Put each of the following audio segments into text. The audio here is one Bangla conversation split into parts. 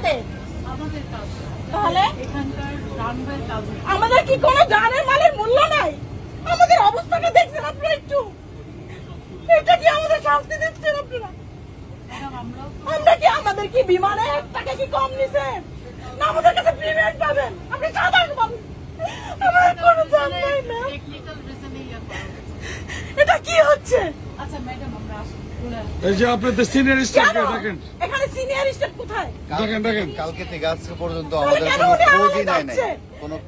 কাদের? তাহলে আমাদের কি কোনো জানের মালের মূল্য নাই? আমাদের অবস্থাটা দেখছেন আপনারা একটু? এটা কি আমাদের শাস্তি দিচ্ছেন আপনারা? আমরা কি আমাদের কি বিমানে টাকা কি কম নিছেন না আমাদের কাছে পেমেন্ট পাবেন? আপনি সাধারণ পাবেন, আমাদের কোনো দাম নাই না। এটা কি হচ্ছে? আচ্ছা ম্যাডাম আমরা এই যে আপনাদের সিনিয়র স্টাফকে দেখেন, এখানে সিনিয়র স্টাফ কোথায়? দেখেন কালকে থেকে আজকে পর্যন্ত আমাদের কোনো খোঁজই নাই।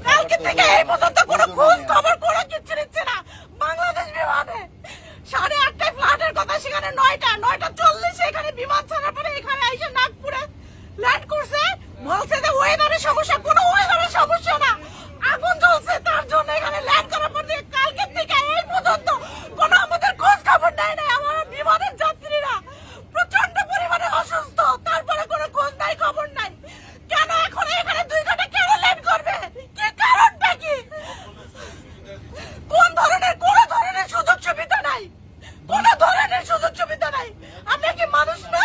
কালকে থেকে এই পর্যন্ত কোনো খোঁজ খবর কোনো কিছু নিচ্ছে না বাংলাদেশ বিমানে। 8:30টায় ফ্লাইটের কথা, সেখানে 9:40 এখানে বিমান ছাড়ার পরে এখানে এসে নাগপুরে ল্যান্ড করছে। বলছে যে ওয়েদারের সমস্যা, কোনো ওয়েদারের সমস্যা না, আগুন জ্বলছে তার জন্য এখানে ল্যান্ড করার পর থেকে কালকে থেকে এই পর্যন্ত কোনো আমাদের খোঁজ খবর নেয় না। আমার বিমানের যাত্রীরা প্রচন্ড পরিমাণে অসুস্থ, তারপরে কোনো খোঁজ নাই খবর নাই। কেন এখন এখানে 2 ঘন্টা কেন ল্যান্ড করবে? কি কারণটা কি? কোন ধরনের কোন ধরনের সুযোগ সুবিধা নাই, কোন ধরনের সুযোগ সুবিধা নাই। আমরা কি মানুষ না?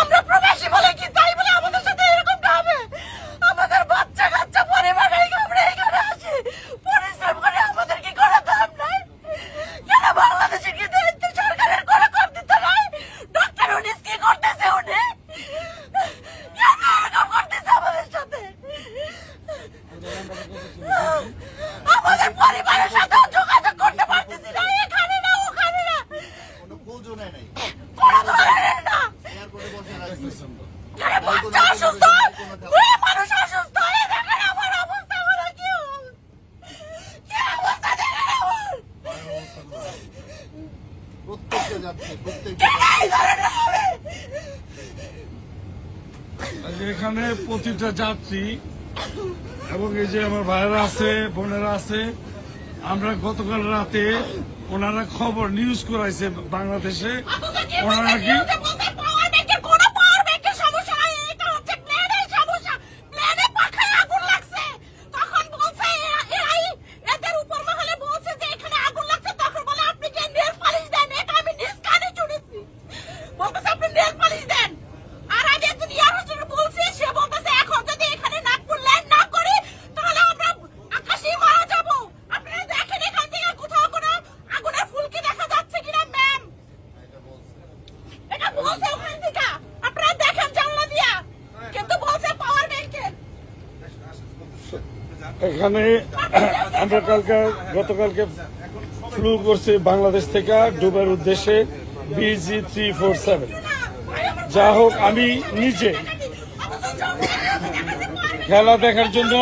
আমরা প্রবাসী বলে কি তাই বলে আমাদের সাথে এরকমটা হবে? আমাদের বাচ্চা কাচ্চা পরিবার আমরা এখানে আসি পরিশ্রম করে, আমাদের কি কোনো দাম নাই? কেন বাংলাদেশে কি সরকারের কোনো কর্তৃত্ব নাই? ডক্টর উনিস কি করতেছে? উনি কেন এরকম করতেছে আমাদের সাথে? আমাদের পরিবারের সাথে যোগাযোগ করতে পারতেছি না, এখানে না ওখানে না, কোনো ধরনের না। বাচ্চা অসুস্থ, মানুষ অসুস্থ, দেখেন আমার অবস্থা হলো কি অবস্থা দেখেন আমার। প্রত্যেকটা যাচ্ছে এখানে প্রতিটা যাত্রী এবং এই যে আমার ভাইয়েরা আছে, বোনেরা আছে, আমরা গতকাল রাতে ওনারা খবর নিউজ করাইছে বাংলাদেশে, ওনারা কি এখানে আমরা গতকালকে ফ্লু করছি বাংলাদেশ থেকে দুবাইয়ের উদ্দেশ্যে BG347। যা হোক, আমি নিজে খেলা দেখার জন্য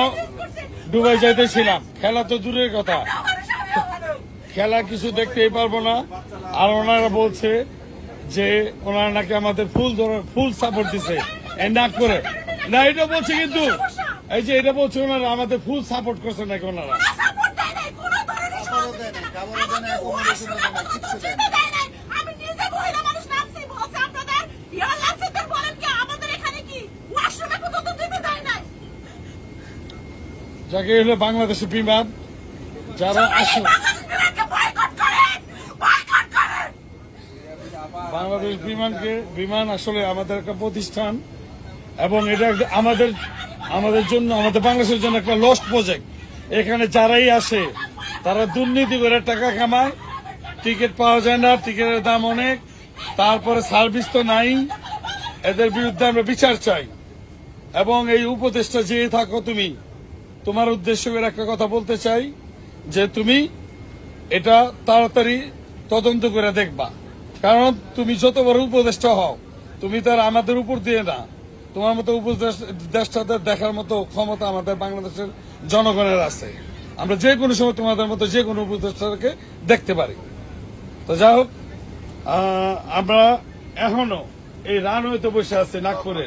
দুবাই যাইতেছিলাম। খেলা তো দূরের কথা, খেলা কিছু দেখতেই পারবো না। আর ওনারা বলছে যে ওনারা নাকি আমাদের ফুল সাপোর্ট দিচ্ছে না করে না, এটা বলছে, কিন্তু এই যে এটা বলছে ওনারা আমাদের ফুল সাপোর্ট করছে নাকি ওনারা। যাকে হলো বাংলাদেশের বিমান যারা আসে, বাংলাদেশ বিমান আসলে আমাদের একটা প্রতিষ্ঠান এবং এটা আমাদের জন্য, আমাদের বাংলাদেশের জন্য একটা লস্ট প্রজেক্ট। এখানে যারাই আসে তারা দুর্নীতি করে টাকা কামায়, টিকিট পাওয়া যায় না, টিকিটের দাম অনেক, তারপরে সার্ভিস তো নাই। এদের বিরুদ্ধে আমরা বিচার চাই। এবং এই উপদেশটা যে থাকো তুমি, তোমার উদ্দেশ্য করে একটা কথা বলতে চাই যে তুমি এটা তাড়াতাড়ি তদন্ত করে দেখবা। কারণ তুমি যত বড় উপদেষ্টা হও, তুমি তার আমাদের উপর দিয়ে না, তোমার মতো উপদেষ্টাদের দেখার মতো ক্ষমতা আমাদের বাংলাদেশের জনগণের আছে। আমরা যে কোনো সময় তোমাদের মতো যে কোনো উপদেষ্টাকে দেখতে পারি। তো যা হোক, আমরা এখনো এই রানওয়েতে বসে আছি নাগপুরে।